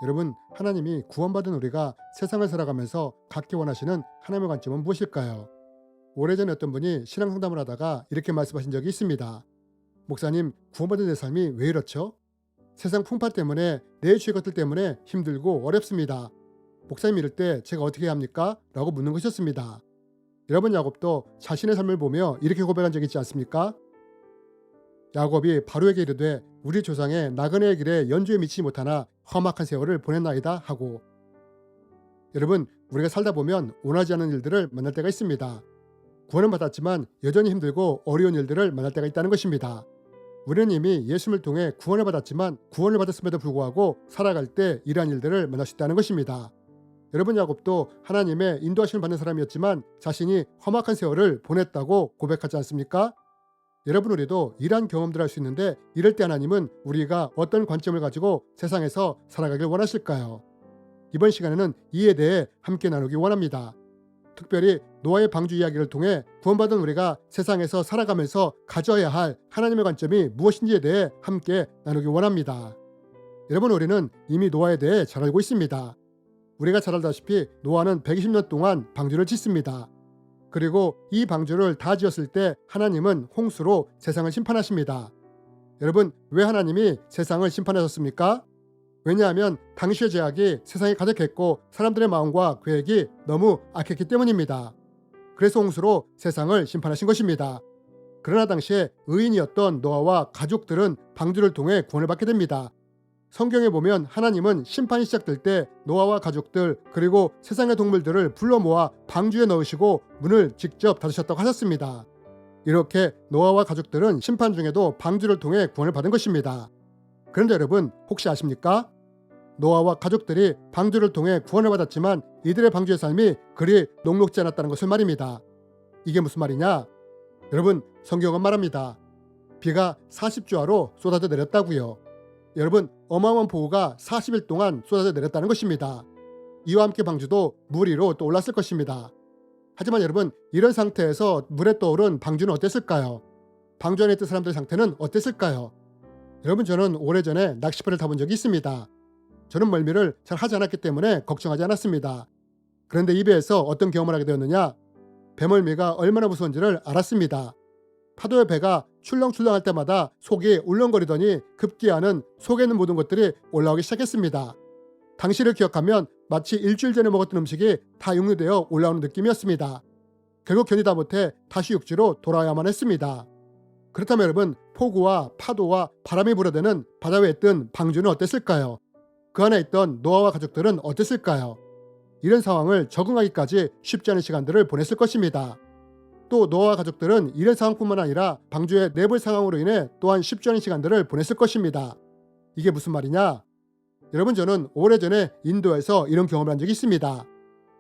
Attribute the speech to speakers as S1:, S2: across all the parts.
S1: 여러분, 하나님이 구원받은 우리가 세상을 살아가면서 갖기 원하시는 하나님의 관점은 무엇일까요? 오래전에 어떤 분이 신앙 상담을 하다가 이렇게 말씀하신 적이 있습니다. 목사님, 구원받은 내 삶이 왜 이렇죠? 세상 풍파 때문에 내 주의 것들 때문에 힘들고 어렵습니다. 목사님 이럴 때 제가 어떻게 해야 합니까? 라고 묻는 것이었습니다. 여러분, 야곱도 자신의 삶을 보며 이렇게 고백한 적이 있지 않습니까? 야곱이 바로에게 이르되 우리 조상의 나그네의 길에 연주에 미치지 못하나 험악한 세월을 보냈나이다 하고. 여러분, 우리가 살다 보면 원하지 않는 일들을 만날 때가 있습니다. 구원은 받았지만 여전히 힘들고 어려운 일들을 만날 때가 있다는 것입니다. 우리는 이미 예수님을 통해 구원을 받았지만 구원을 받았음에도 불구하고 살아갈 때 이러한 일들을 만날 수 있다는 것입니다. 여러분, 야곱도 하나님의 인도하심을 받는 사람이었지만 자신이 험악한 세월을 보냈다고 고백하지 않습니까? 여러분, 우리도 이러한 경험들을 할 수 있는데 이럴 때 하나님은 우리가 어떤 관점을 가지고 세상에서 살아가길 원하실까요? 이번 시간에는 이에 대해 함께 나누기 원합니다. 특별히 노아의 방주 이야기를 통해 구원받은 우리가 세상에서 살아가면서 가져야 할 하나님의 관점이 무엇인지에 대해 함께 나누기 원합니다. 여러분, 우리는 이미 노아에 대해 잘 알고 있습니다. 우리가 잘 알다시피 노아는 120년 동안 방주를 짓습니다. 그리고 이 방주를 다 지었을 때 하나님은 홍수로 세상을 심판하십니다. 여러분, 왜 하나님이 세상을 심판하셨습니까? 왜냐하면 당시의 죄악이 세상에 가득했고 사람들의 마음과 계획이 너무 악했기 때문입니다. 그래서 홍수로 세상을 심판하신 것입니다. 그러나 당시에 의인이었던 노아와 가족들은 방주를 통해 구원을 받게 됩니다. 성경에 보면 하나님은 심판이 시작될 때 노아와 가족들 그리고 세상의 동물들을 불러 모아 방주에 넣으시고 문을 직접 닫으셨다고 하셨습니다. 이렇게 노아와 가족들은 심판 중에도 방주를 통해 구원을 받은 것입니다. 그런데 여러분, 혹시 아십니까? 노아와 가족들이 방주를 통해 구원을 받았지만 이들의 방주의 삶이 그리 녹록지 않았다는 것을 말입니다. 이게 무슨 말이냐? 여러분, 성경은 말합니다. 비가 40주야로 쏟아져 내렸다고요. 여러분, 어마어마한 폭우가 40일 동안 쏟아져 내렸다는 것입니다. 이와 함께 방주도 물 위로 떠올랐을 것입니다. 하지만 여러분, 이런 상태에서 물에 떠오른 방주는 어땠을까요? 방주 안에 있던 사람들의 상태는 어땠을까요? 여러분, 저는 오래전에 낚시배를 타본 적이 있습니다. 저는 멀미를 잘 하지 않았기 때문에 걱정하지 않았습니다. 그런데 이 배에서 어떤 경험을 하게 되었느냐? 배멀미가 얼마나 무서운지를 알았습니다. 파도의 배가 출렁출렁할 때마다 속이 울렁거리더니 급기야는 속에 있는 모든 것들이 올라오기 시작했습니다. 당시를 기억하면 마치 일주일 전에 먹었던 음식이 다 육류되어 올라오는 느낌이었습니다. 결국 견디다 못해 다시 육지로 돌아와야만 했습니다. 그렇다면 여러분, 폭우와 파도와 바람이 불어대는 바다 위에 뜬 방주는 어땠을까요? 그 안에 있던 노아와 가족들은 어땠을까요? 이런 상황을 적응하기까지 쉽지 않은 시간들을 보냈을 것입니다. 또 노아와 가족들은 이런 상황뿐만 아니라 방주의 내부의 상황으로 인해 또한 쉽지 않은 시간들을 보냈을 것입니다. 이게 무슨 말이냐? 여러분, 저는 오래전에 인도에서 이런 경험을 한 적이 있습니다.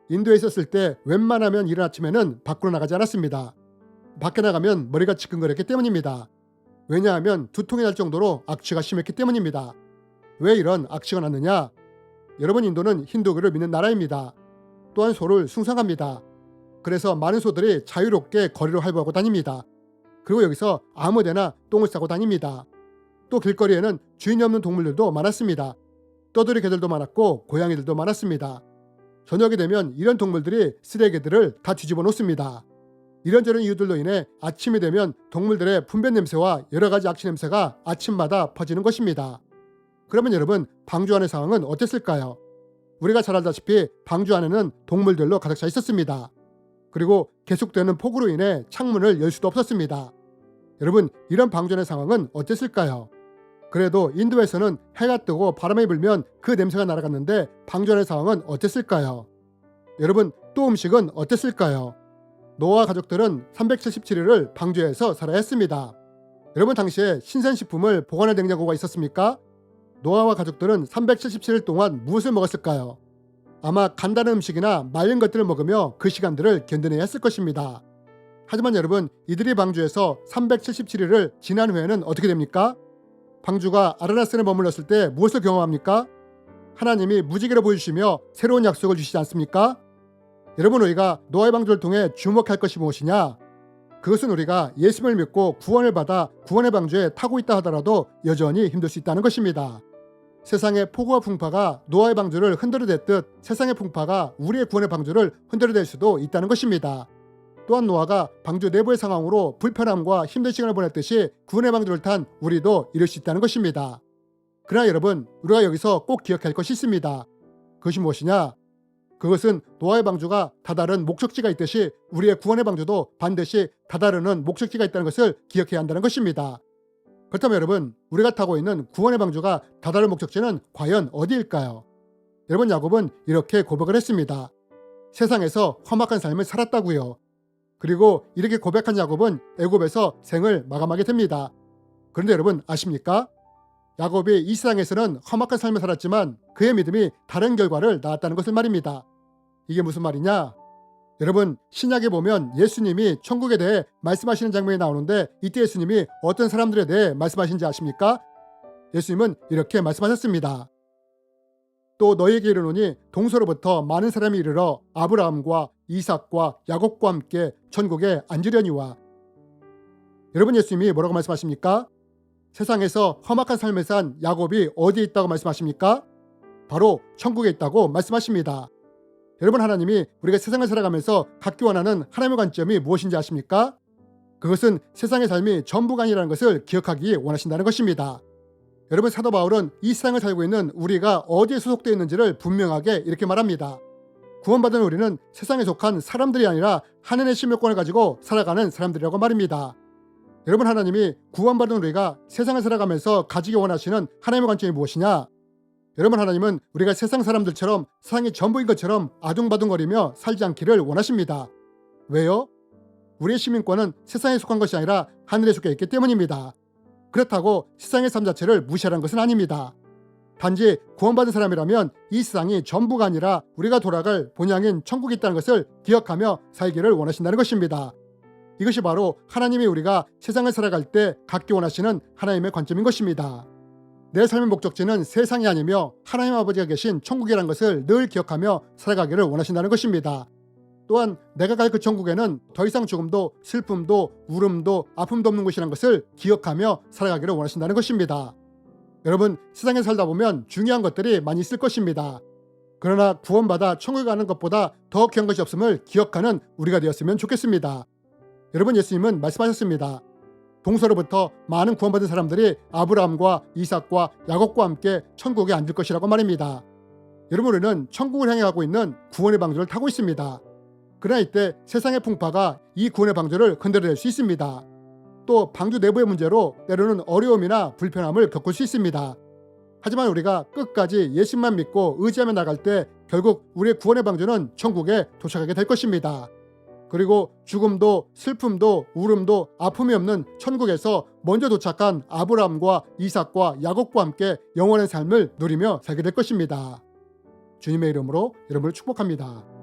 S1: 인도에 있었을 때 웬만하면 이른 아침에는 밖으로 나가지 않았습니다. 밖에 나가면 머리가 지끈거렸기 때문입니다. 왜냐하면 두통이 날 정도로 악취가 심했기 때문입니다. 왜 이런 악취가 났느냐? 여러분, 인도는 힌두교를 믿는 나라입니다. 또한 소를 숭상합니다. 그래서 많은 소들이 자유롭게 거리로 활보하고 다닙니다. 그리고 여기서 아무데나 똥을 싸고 다닙니다. 또 길거리에는 주인이 없는 동물들도 많았습니다. 떠돌이 개들도 많았고 고양이들도 많았습니다. 저녁이 되면 이런 동물들이 쓰레기들을 다 뒤집어 놓습니다. 이런저런 이유들로 인해 아침이 되면 동물들의 분변 냄새와 여러 가지 악취 냄새가 아침마다 퍼지는 것입니다. 그러면 여러분, 방주 안의 상황은 어땠을까요? 우리가 잘 알다시피 방주 안에는 동물들로 가득 차 있었습니다. 그리고 계속되는 폭우로 인해 창문을 열 수도 없었습니다. 여러분, 이런 방주 안의 상황은 어땠을까요? 그래도 인도에서는 해가 뜨고 바람이 불면 그 냄새가 날아갔는데 방주 안의 상황은 어땠을까요? 여러분, 또 음식은 어땠을까요? 노아 가족들은 377일을 방주에서 살아야 했습니다. 여러분, 당시에 신선식품을 보관할 냉장고가 있었습니까? 노아와 가족들은 377일 동안 무엇을 먹었을까요? 아마 간단한 음식이나 말린 것들을 먹으며 그 시간들을 견뎌내야 했을 것입니다. 하지만 여러분, 이들이 방주에서 377일을 지난 후에는 어떻게 됩니까? 방주가 아라나스에 머물렀을 때 무엇을 경험합니까? 하나님이 무지개를 보여주시며 새로운 약속을 주시지 않습니까? 여러분, 우리가 노아의 방주를 통해 주목할 것이 무엇이냐? 그것은 우리가 예수님을 믿고 구원을 받아 구원의 방주에 타고 있다 하더라도 여전히 힘들 수 있다는 것입니다. 세상의 폭우와 풍파가 노아의 방주를 흔들어댔듯 세상의 풍파가 우리의 구원의 방주를 흔들어댈 수도 있다는 것입니다. 또한 노아가 방주 내부의 상황으로 불편함과 힘든 시간을 보냈듯이 구원의 방주를 탄 우리도 이룰 수 있다는 것입니다. 그러나 여러분, 우리가 여기서 꼭 기억해야 할 것이 있습니다. 그것이 무엇이냐? 그것은 노아의 방주가 다다른 목적지가 있듯이 우리의 구원의 방주도 반드시 다다르는 목적지가 있다는 것을 기억해야 한다는 것입니다. 그렇다면 여러분, 우리가 타고 있는 구원의 방주가 다다른 목적지는 과연 어디일까요? 여러분, 야곱은 이렇게 고백을 했습니다. 세상에서 험악한 삶을 살았다고요. 그리고 이렇게 고백한 야곱은 애굽에서 생을 마감하게 됩니다. 그런데 여러분 아십니까? 야곱이 이 세상에서는 험악한 삶을 살았지만 그의 믿음이 다른 결과를 낳았다는 것을 말입니다. 이게 무슨 말이냐? 여러분, 신약에 보면 예수님이 천국에 대해 말씀하시는 장면이 나오는데 이때 예수님이 어떤 사람들에 대해 말씀하신지 아십니까? 예수님은 이렇게 말씀하셨습니다. 또 너희에게 이르노니 동서로부터 많은 사람이 이르러 아브라함과 이삭과 야곱과 함께 천국에 앉으려니와. 여러분, 예수님이 뭐라고 말씀하십니까? 세상에서 험악한 삶을 산 야곱이 어디에 있다고 말씀하십니까? 바로 천국에 있다고 말씀하십니다. 여러분, 하나님이 우리가 세상을 살아가면서 갖기 원하는 하나님의 관점이 무엇인지 아십니까? 그것은 세상의 삶이 전부가 아니라는 것을 기억하기 원하신다는 것입니다. 여러분, 사도 바울은 이 세상을 살고 있는 우리가 어디에 소속되어 있는지를 분명하게 이렇게 말합니다. 구원받은 우리는 세상에 속한 사람들이 아니라 하늘의 시민권을 가지고 살아가는 사람들이라고 말입니다. 여러분, 하나님이 구원받은 우리가 세상을 살아가면서 가지기 원하시는 하나님의 관점이 무엇이냐? 여러분, 하나님은 우리가 세상 사람들처럼 세상이 전부인 것처럼 아둥바둥거리며 살지 않기를 원하십니다. 왜요? 우리의 시민권은 세상에 속한 것이 아니라 하늘에 속해 있기 때문입니다. 그렇다고 세상의 삶 자체를 무시하라는 것은 아닙니다. 단지 구원받은 사람이라면 이 세상이 전부가 아니라 우리가 돌아갈 본향인 천국이 있다는 것을 기억하며 살기를 원하신다는 것입니다. 이것이 바로 하나님이 우리가 세상을 살아갈 때 갖기 원하시는 하나님의 관점인 것입니다. 내 삶의 목적지는 세상이 아니며 하나님 아버지가 계신 천국이라는 것을 늘 기억하며 살아가기를 원하신다는 것입니다. 또한 내가 갈 그 천국에는 더 이상 죽음도 슬픔도 울음도 아픔도 없는 곳이라는 것을 기억하며 살아가기를 원하신다는 것입니다. 여러분, 세상에 살다 보면 중요한 것들이 많이 있을 것입니다. 그러나 구원받아 천국에 가는 것보다 더 귀한 것이 없음을 기억하는 우리가 되었으면 좋겠습니다. 여러분, 예수님은 말씀하셨습니다. 동서로부터 많은 구원받은 사람들이 아브라함과 이삭과 야곱과 함께 천국에 앉을 것이라고 말입니다. 여러분, 우리는 천국을 향해 가고 있는 구원의 방주를 타고 있습니다. 그러나 이때 세상의 풍파가 이 구원의 방주를 흔들어낼 수 있습니다. 또 방주 내부의 문제로 때로는 어려움이나 불편함을 겪을 수 있습니다. 하지만 우리가 끝까지 예수만 믿고 의지하며 나갈 때 결국 우리의 구원의 방주는 천국에 도착하게 될 것입니다. 그리고 죽음도 슬픔도 울음도 아픔이 없는 천국에서 먼저 도착한 아브라함과 이삭과 야곱과 함께 영원한 삶을 누리며 살게 될 것입니다. 주님의 이름으로 여러분을 축복합니다.